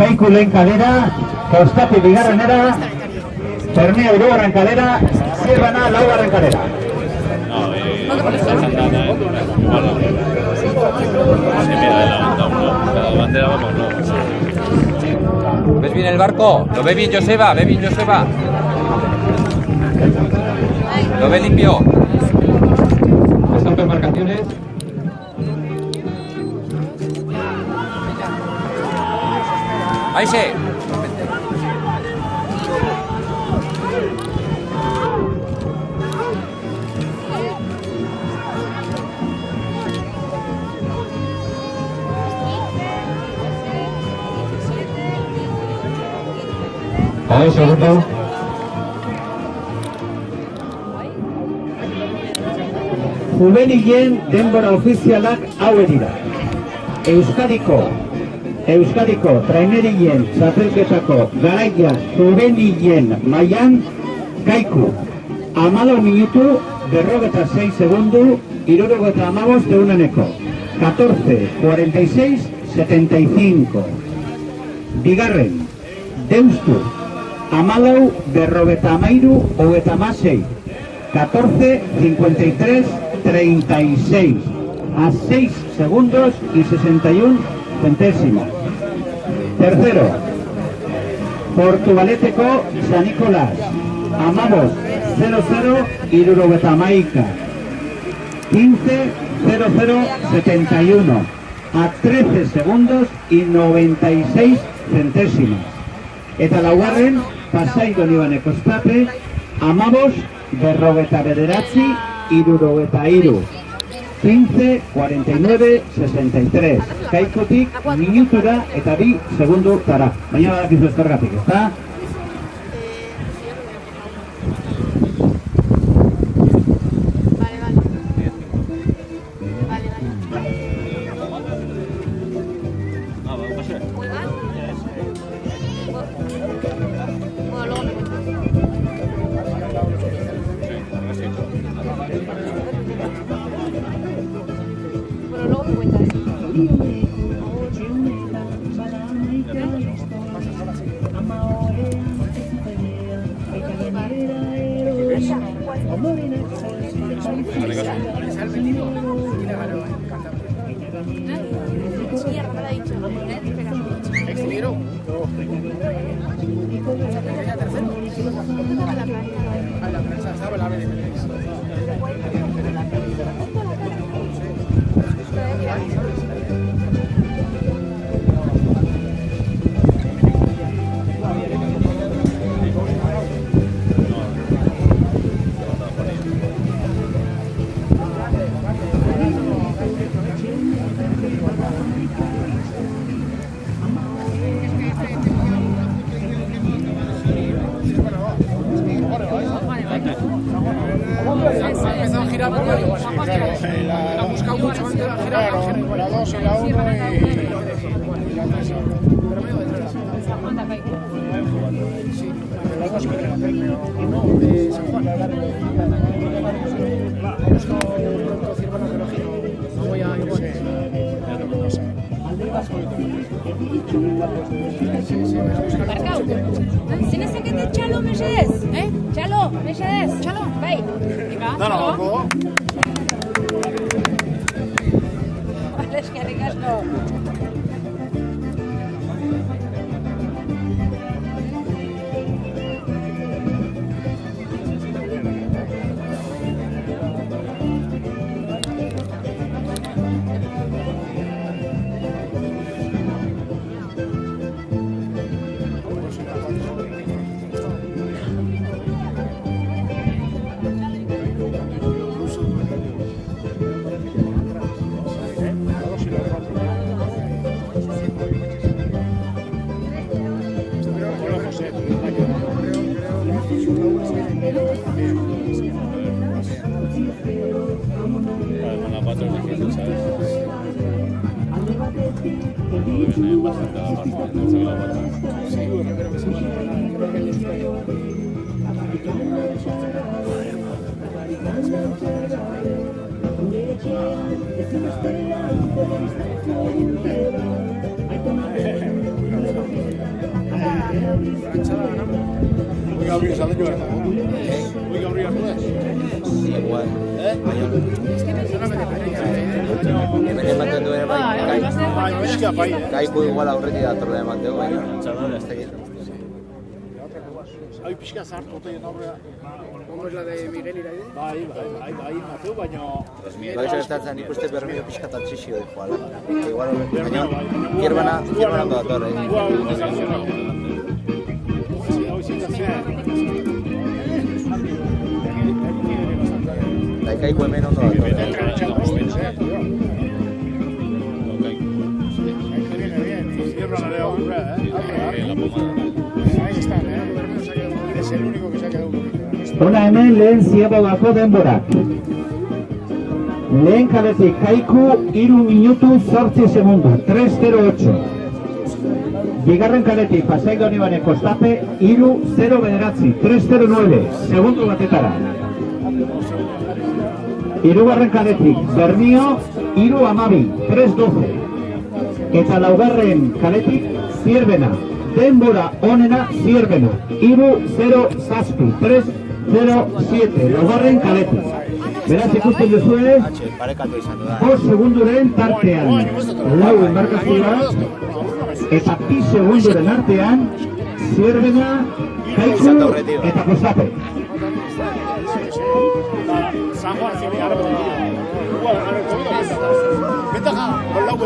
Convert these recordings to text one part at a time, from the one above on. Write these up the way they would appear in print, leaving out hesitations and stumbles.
Kaiku lehen kalera, Kostapi bigarrenera, Torneo hirugarren kalera, Zirbana laugarren kalera. ¿Ves bien el barco? ¿Lo ve bien Joseba? ¿Ve bien Joseba? ¿Lo ve limpio? ¿Están embarcaciones? ¡Ahí se! A ver, segundo. Juvenilen denbora ofizialak hauek dira. Euskadiko trainerien txapelketako garaia juvenilen mailan Kaiku 14 minutu 46 segundu 75 euneneko 14:46:75. Bigarren Deustu 14:53:36 14:53:36 a 6 segundos y 61 centésimos. Tercero, Portugaleteko San Nicolás, 15:00:71 15:00:71 a 13 segundos y 96 centésimos. Eta laugarren, Pasai Donibane Kostape, 15:49:63 15:49:63. Kaikotik minutura eta 2 segundu tara. Baina badakizu ez zergatik, ezta? Txalo, mesedez, Txalo, mesedez, Txalo, bai. Dana bako. Eskerrik asko. Igual. Hemen ematen duen bai, kaiku igual aurretik datorra emateu, baina ez dakit. Hau pixka zartu oteien aurrea. ¿Cómo es la de Miguel Iraide? Bai, Mateu, baina... Gaizo gertatzen ikuste bermio pixka tatxixio joala. Igual, baina hierbana ondo dator, Eta kaiku hemen ondo dator. Hona hemen lehen ziabogako denborak. Lehen kaletik kaiku 3 minutu 8 segundu, 3.08. Bigarren kaletik Pasai Donibane Kostape 3.0 bederatzi, 3.09, segundu batetara. Hirugarren kaletik Bermio 3.12, 3.12. Eta laugarren kaletik Zierbena, denbora onena Zierbena, 3.07, 3.07, laugarren kaletik. Beraz ikusten duzue, 5 segunduren tartean, lau embarkazioa, eta 2 segunduren artean, Zierbena, Kaiku eta Kostape.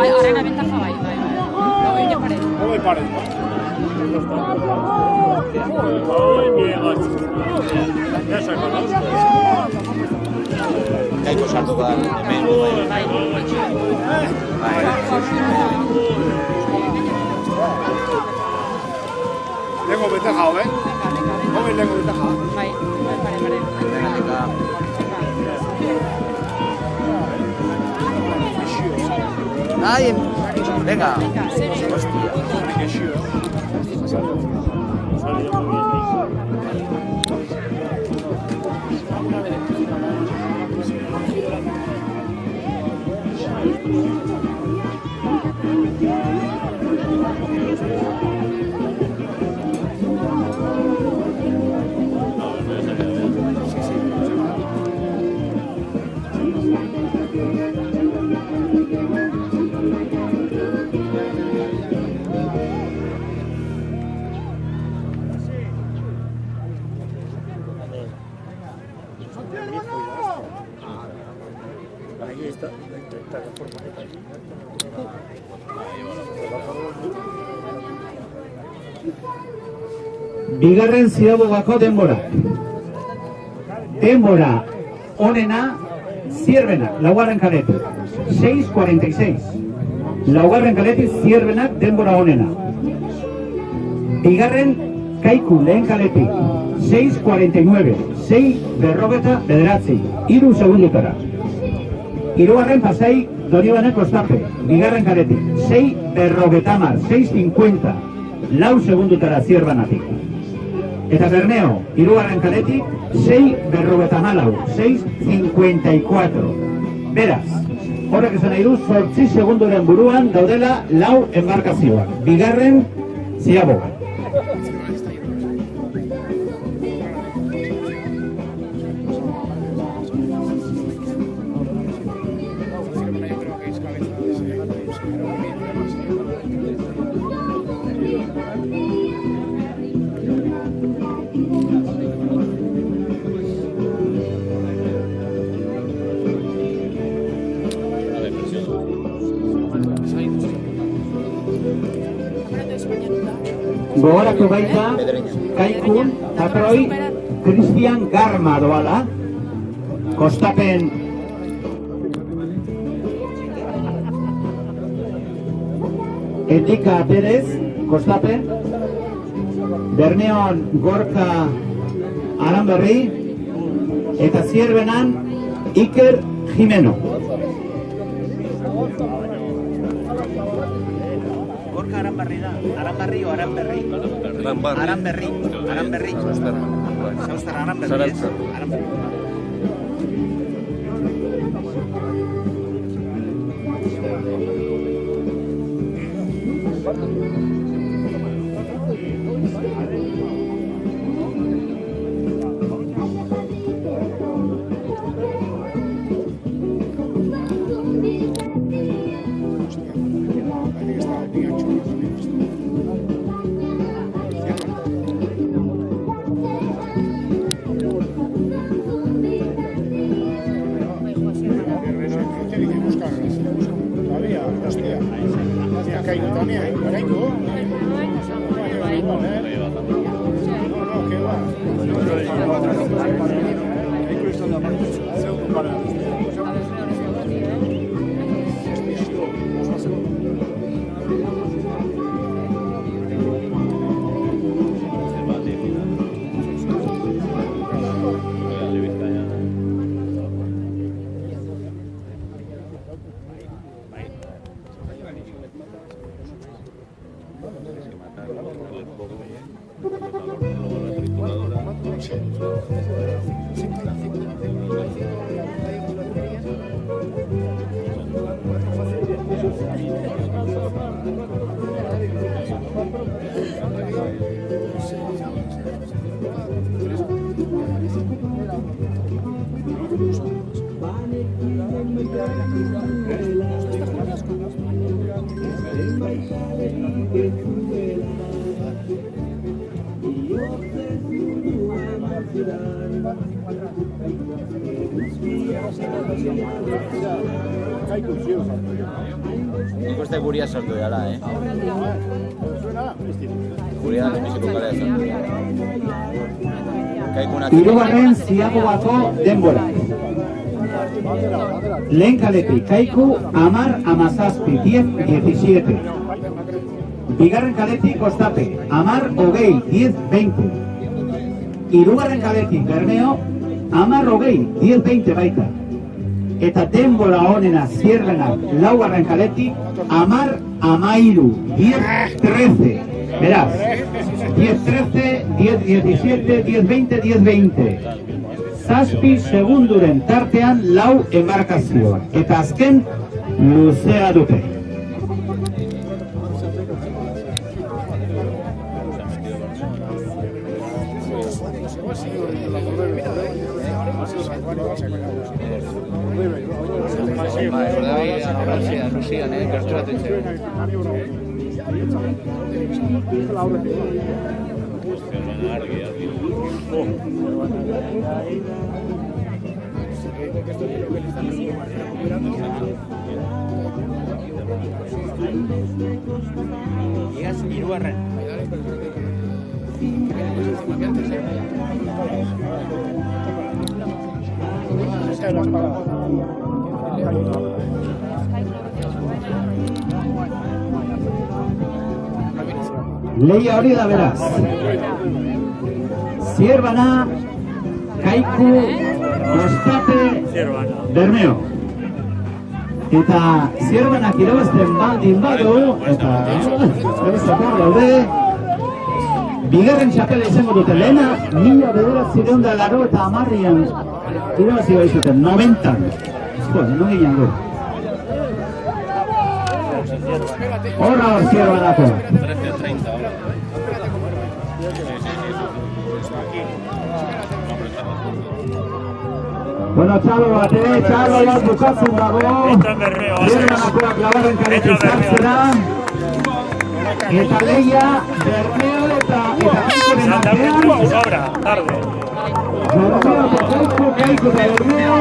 Arena ventaja bai. Hogei pare. Kaiku sartuko da hemen. Lengo ventaja, ¿eh? Hogei lengo ventaja. Bai, pare. Ai, venga. Bigarren ziabogako denbora. Denbora onena Zierbena, laugarren kaletik, 6.46. Laugarren kaletik Zierbenak denbora onena. Bigarren Kaiku lehen kaletik, 6.49, 6.59, 3 segundutara. Hirugarren Pasai Donibane Kostape, bigarren kaletik, 6.50, 6.50, 4 segundutara Zierbanatik. Eta Bermeo, hirugarren kaletik, 6.54, 6.54. Beraz, horrek esan nahi du, 8 segunduren buruan daudela 4 embarkazioak. Bigarren ziaboga. Gogoratu baita, Kaikun, patroi, Cristian Garma doala, Kostapen Etika Perez, Kostapen, Bermeon Gorka Aranberri, eta Zierbenan Iker Jimeno. Gorka Aranberri da. Aranberri o Aranberri? Aranberri. Aranberri. Zauztar Aranberri. Nik uste guria sortu dela, Guria lehenbiziko kalea sortu dela. Hirugarren ziagoako denbora. Lehen kaletik, Kaiku 10-17. Bigarren kaletik, Kostape 10-20. Hirugarren kaletik, Bermeo 10-20 baita. Eta denbora honena zierrenak laugarren kaletik 10-13. Beraz, 10-13, 10-17, 10-20, 10-20. Zazpi segunduren tartean lau embarkazioa. Eta azken luzea dute. Lehia hori da beraz. Zierbana, Kaiku, Kostape, Bermeo. Eta Zierbanak irabazten baldin badu, eta zabezakor daude, bigarren txapela izango dute lehena, 1980an irabazi baizuten, 90an. Non ginen du. Horra hor Zierbanako. Bueno, txalo bat bukatzen dago. Zierbanakoak labarren karetik zartzera. Eta lehia, Bermeo eta Kaikoren artean. Kaiku eta Bermeo.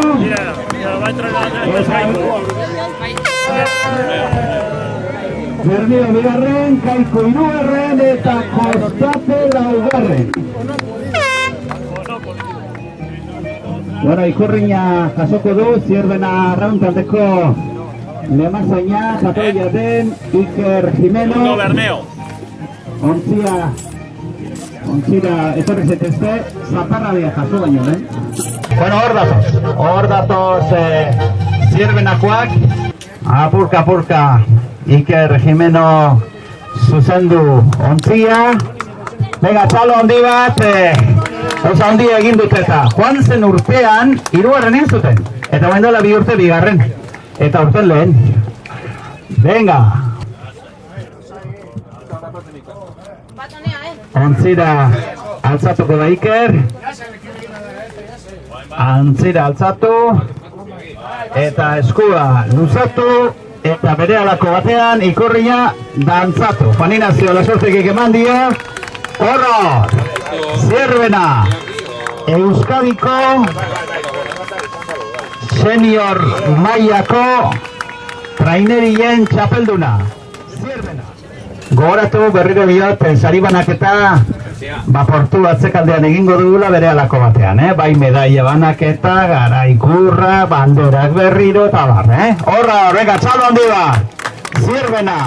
Bermeo bigarren, Kaiku hirugarren eta Kostape laugarren. Bueno, ikurriña jasoko du, Zierbena arrauntaldeko lemazaina, jatorria den, Iker Jimeno. Ontzira, etorri zetezte, zaparrabia jaso baino, Bueno, hor datoz Zierbenakoak, apurka, Iker Jimeno zuzendu ontzia. Venga, txalo handi bat, oso handi egin dut eta joan zen urtean, hirugarren egin zuten. Eta bain dola 2 urte bigarren. Eta urten lehen. Venga. Ontzira altzatuko da Iker. Antzira altzatu. Eta eskua luzatu. Eta bere alako batean ikurria dantzatu. Juaninazio lasortekik eman dio. Horror! Zierbena! Euskadiko senior mailako trainerien txapelduna. Zierbena! Gogoratu berriro diot, sari banaketa portu atzekaldean egingo dugula bere alako batean, bai medaia banaketa, garaikurra, banderak berriro eta bar, Horra, horrega, txalo handi bat! Zierbena!